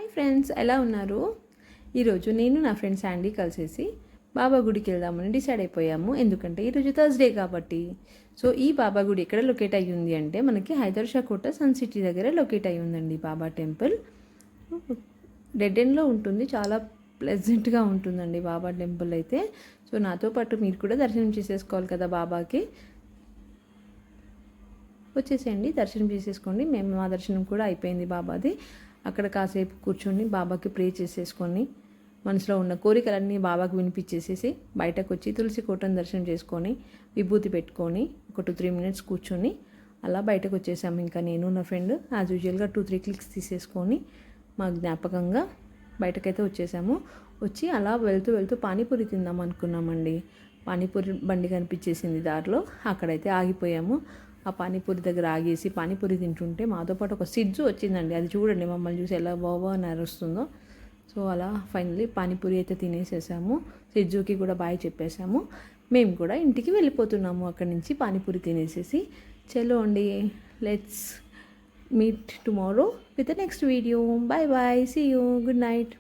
Hi friends, ఎలా ఉన్నారు? ఈరోజు నేను నా ఫ్రెండ్ శాండీ కలిసేసి బాబా గుడికి వెళ్దామని డిసైడ్ అయిపోయాము. ఎందుకంటే ఈరోజు థర్స్డే కాబట్టి. సో ఈ బాబా గుడి ఎక్కడ లొకేట్ అయ్యి ఉంది అంటే మనకి హైదర్ షా కోట సన్ సిటీ దగ్గర లొకేట్ అయ్యి ఉందండి బాబా టెంపుల్. డెడ్ ఎండ్లో ఉంటుంది, చాలా ప్లెజెంట్గా ఉంటుందండి బాబా టెంపుల్ అయితే. సో నాతో పాటు మీరు కూడా దర్శనం చేసేసుకోవాలి కదా బాబాకి. వచ్చేసేయండి, దర్శనం చేసేసుకోండి. మా దర్శనం కూడా అయిపోయింది బాబాది. అక్కడ కాసేపు కూర్చొని బాబాకి ప్రే చేసేసుకొని మనసులో ఉన్న కోరికలన్నీ బాబాకి వినిపించేసేసి బయటకు వచ్చి తులసి కోటను దర్శనం చేసుకొని విభూతి పెట్టుకొని ఒక 2-3 మినిట్స్ కూర్చొని అలా బయటకు వచ్చేసాము. ఇంకా నేను నా ఫ్రెండ్ యాజ్ యూజువల్గా 2-3 క్లిక్స్ తీసేసుకొని మా జ్ఞాపకంగా బయటకైతే వచ్చేసాము. వచ్చి అలా వెళ్తూ వెళ్తూ పానీపూరి తిందాం అనుకున్నామండి. పానీపూరి బండి కనిపించేసింది దారిలో, అక్కడైతే ఆగిపోయాము. ఆ పానీపూరి దగ్గర ఆగేసి పానీపూరి తింటుంటే మాతో పాటు ఒక సిడ్జు వచ్చిందండి. అది చూడండి మమ్మల్ని చూసి ఎలా బాబా అని అరుస్తుందో. సో అలా ఫైనల్లీ పానీపూరి అయితే తినేసేసాము. సిడ్జుకి కూడా బాయ్ చెప్పేసాము. మేము కూడా ఇంటికి వెళ్ళిపోతున్నాము అక్కడి నుంచి పానీపూరి తినేసేసి. చలో అండి, let's meet tomorrow with the next video. Bye bye, see you, good night.